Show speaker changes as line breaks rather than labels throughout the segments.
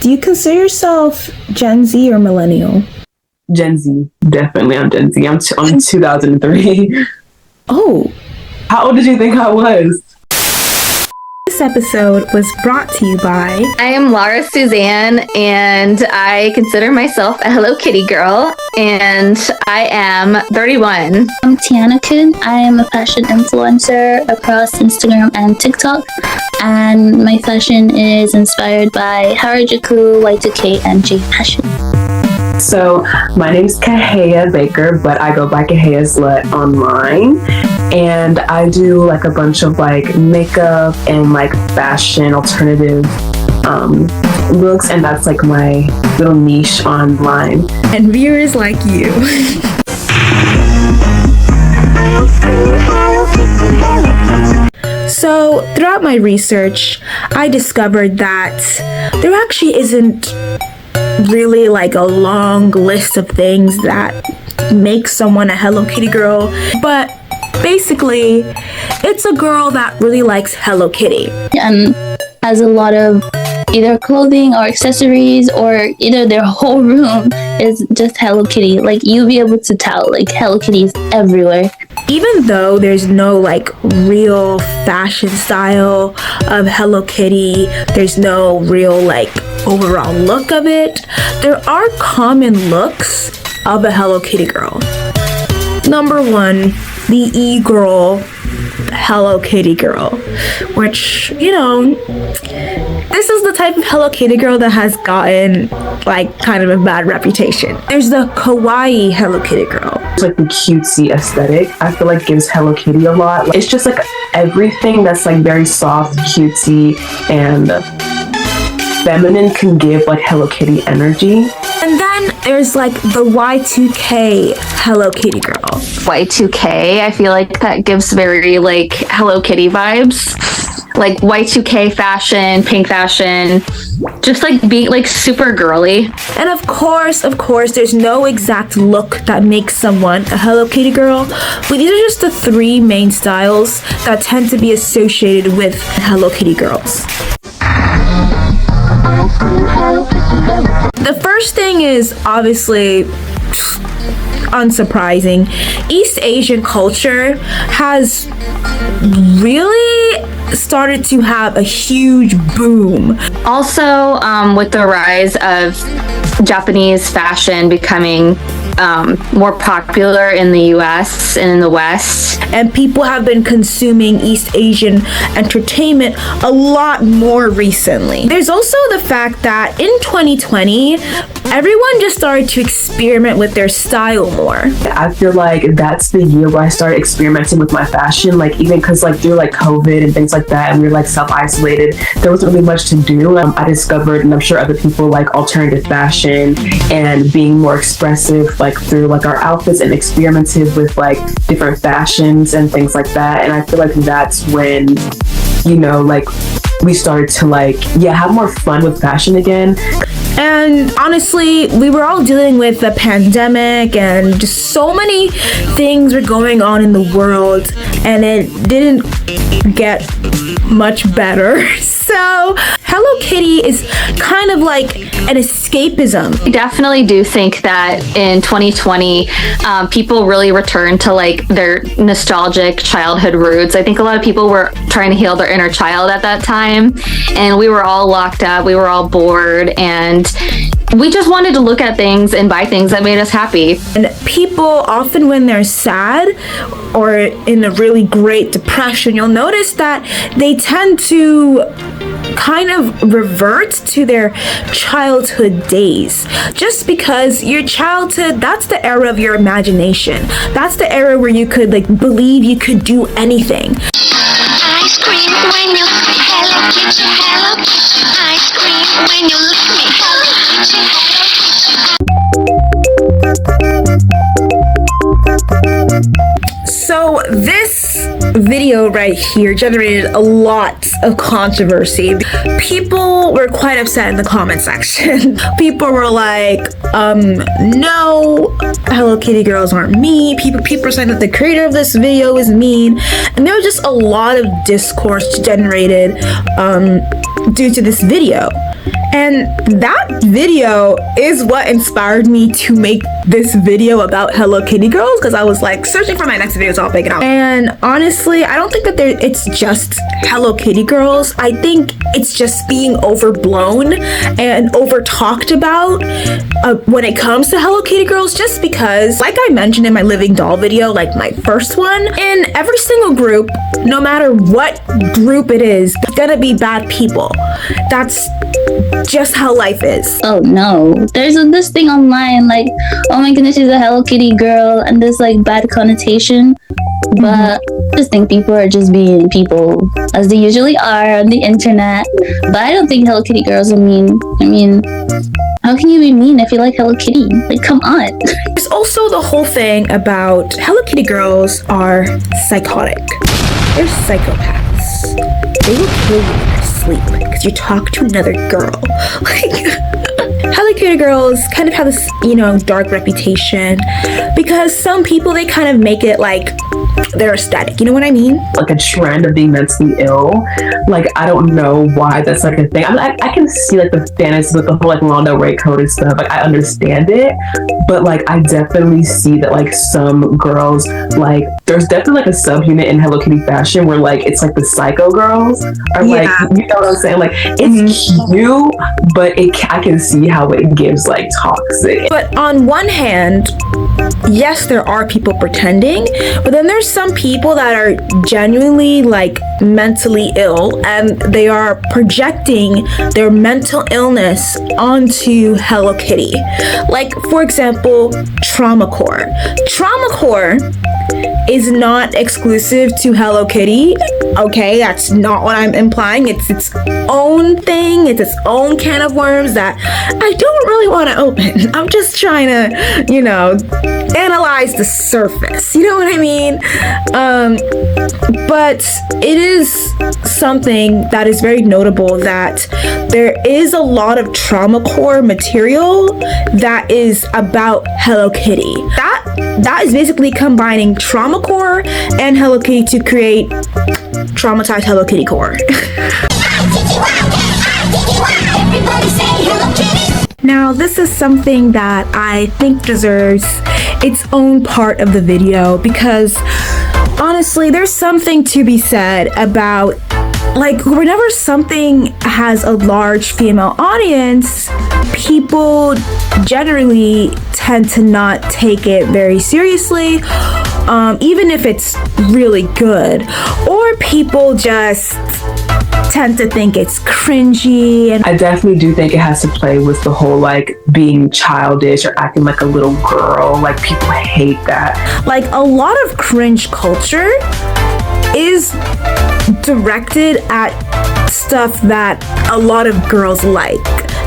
Do you consider yourself Gen Z or millennial?
Gen Z. Definitely, I'm Gen Z. I'm 2003.
Oh.
How old did you think I was?
This episode was brought to you by...
I am Laura Suzanne, and I consider myself a Hello Kitty girl, and I am 31.
I'm Tiana Kun. I am a fashion influencer across Instagram and TikTok, and my fashion is inspired by Harajuku, Y2K, and J fashion.
So, my name's Kahea Baker, but I go by Kahea Slut online. And I do like a bunch of like makeup and like fashion alternative looks, and that's like my little niche online.
And viewers like you. So, throughout my research, I discovered that there actually isn't really like a long list of things that make someone a Hello Kitty girl, but basically it's a girl that really likes Hello Kitty
and has a lot of either clothing or accessories, or either their whole room is just Hello Kitty. Like, you'll be able to tell, like, Hello Kitty is everywhere.
Even though there's no like real fashion style of Hello Kitty, there's no real like overall look of it, there are common looks of a Hello Kitty girl. Number one, the e-girl Hello Kitty girl, which, you know, this is the type of Hello Kitty girl that has gotten like kind of a bad reputation. There's the kawaii Hello Kitty girl.
It's like the cutesy aesthetic. I feel like gives Hello Kitty a lot. It's just like everything that's like very soft, cutesy, and feminine can give like Hello Kitty energy.
And then there's like the Y2K Hello Kitty girl.
Y2K, I feel like that gives very like Hello Kitty vibes. Like Y2K fashion, pink fashion, just like being like super girly.
And of course, there's no exact look that makes someone a Hello Kitty girl, but these are just the three main styles that tend to be associated with Hello Kitty girls. The first thing is obviously unsurprising. East Asian culture has really started to have a huge boom.
Also, with the rise of Japanese fashion becoming more popular in the US and in the West.
And people have been consuming East Asian entertainment a lot more recently. There's also the fact that in 2020, everyone just started to experiment with their style more.
I feel like that's the year where I started experimenting with my fashion, like even because like through like COVID and things like that, and we were like self-isolated, there wasn't really much to do. I discovered, and I'm sure other people, like alternative fashion and being more expressive, like through like our outfits, and experimented with like different fashions and things like that. And I feel like that's when, you know, like we started to like, have more fun with fashion again.
And honestly, we were all dealing with the pandemic, and just so many things were going on in the world, and it didn't get much better. So Hello Kitty is kind of like an escapism.
I definitely do think that in 2020, people really returned to like their nostalgic childhood roots. I think a lot of people were trying to heal their inner child at that time, and we were all locked up, we were all bored, and we just wanted to look at things and buy things that made us happy.
And people often, when they're sad or in a really great depression, you'll notice that they tend to kind of revert to their childhood days, just because your childhood, that's the era of your imagination. That's the era where you could like believe you could do anything.
Ice cream when you let me, Hello Kitty, Hello Kitty. Ice cream when you let me, Hello Kitty, Hello Kitty.
So this video right here generated a lot of controversy. People were quite upset in the comment section. People were like, no, Hello Kitty girls aren't mean. People saying that the creator of this video is mean. And there was just a lot of discourse generated due to this video. And that video is what inspired me to make this video about Hello Kitty girls, because I was like searching for my next video topic, and honestly, I don't think that it's just Hello Kitty girls. I think it's just being overblown and over talked about when it comes to Hello Kitty girls, just because, like I mentioned in my Living Doll video, like my first one, in every single group, no matter what group it is, there's gonna be bad people. That's just how life is.
Oh no, there's this thing online like, oh my goodness, she's a Hello Kitty girl, and this like bad connotation. But I just think people are just being people, as they usually are on the internet. But I don't think Hello Kitty girls are mean. I mean, how can you be mean if you like Hello Kitty? Like, come on.
There's also the whole thing about Hello Kitty girls are psychotic. They're psychopaths. They will kill you in your sleep because you talk to another girl. Like, Hello Kitty girls kind of have this, dark reputation because some people, they kind of make it like their aesthetic. You know what I mean?
Like a trend of being mentally ill. Like, I don't know why that's like a thing. I mean, I can see like the fantasy with the whole like Lana Del Rey code and stuff. Like, I understand it, but like I definitely see that like some girls, like there's definitely like a subunit in Hello Kitty fashion where like it's like the psycho girls are like, you know what I'm saying? Like, it's cute, but I can see how it gives like toxic.
But on one hand, yes, there are people pretending, but then there's some people that are genuinely like mentally ill and they are projecting their mental illness onto Hello Kitty. Like, for example, trauma core. Trauma core is not exclusive to Hello Kitty. Okay, that's not what I'm implying. It's its own thing. It's its own can of worms that I don't really want to open. I'm just trying to, analyze the surface. You know what I mean? But it is something that is very notable that there is a lot of trauma core material that is about Hello Kitty. That is basically combining trauma core and Hello Kitty to create traumatized Hello Kitty core. Now, this is something that I think deserves its own part of the video because honestly, there's something to be said about, like, whenever something has a large female audience, people generally tend to not take it very seriously, even if it's really good, or people just tend to think it's cringy. And
I definitely do think it has to play with the whole like being childish or acting like a little girl. Like, people hate that.
Like, a lot of cringe culture is directed at stuff that a lot of girls like.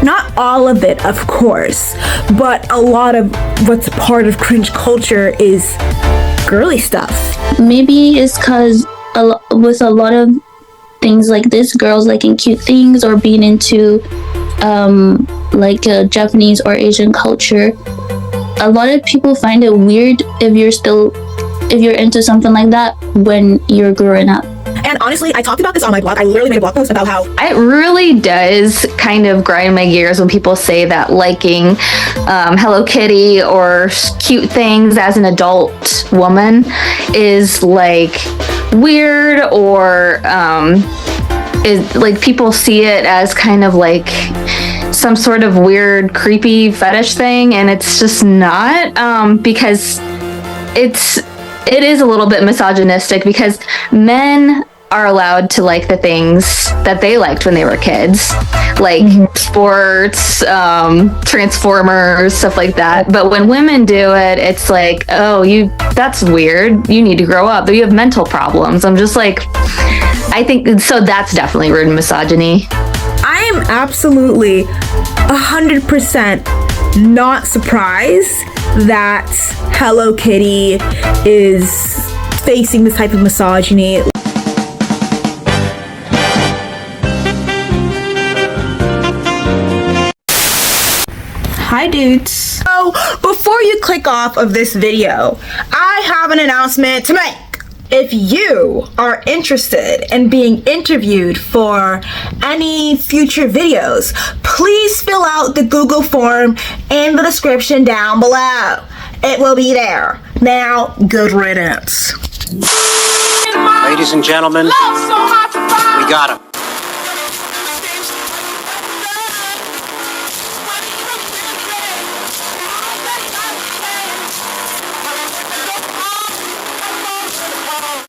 Not all of it, of course, but a lot of what's part of cringe culture is girly stuff.
Maybe it's because with a lot of things like this, girls liking cute things or being into Japanese or Asian culture, a lot of people find it weird if you're into something like that when you're growing up.
And honestly, I talked about this on my blog. I literally made a blog post about how
it really does kind of grind my gears when people say that liking Hello Kitty or cute things as an adult woman is like weird, or is like people see it as kind of like some sort of weird creepy fetish thing, and it's just not, because it is a little bit misogynistic, because men are allowed to like the things that they liked when they were kids, like sports, Transformers, stuff like that. But when women do it, it's like, oh, that's weird. You need to grow up. You have mental problems. I'm just like, I think so. That's definitely rude misogyny.
I am absolutely 100% not surprised that Hello Kitty is facing this type of misogyny. Hi dudes. So before you click off of this video, I have an announcement to make. If you are interested in being interviewed for any future videos, please fill out the Google form in the description down below. It will be there. Now, good riddance.
Ladies and gentlemen, we got him.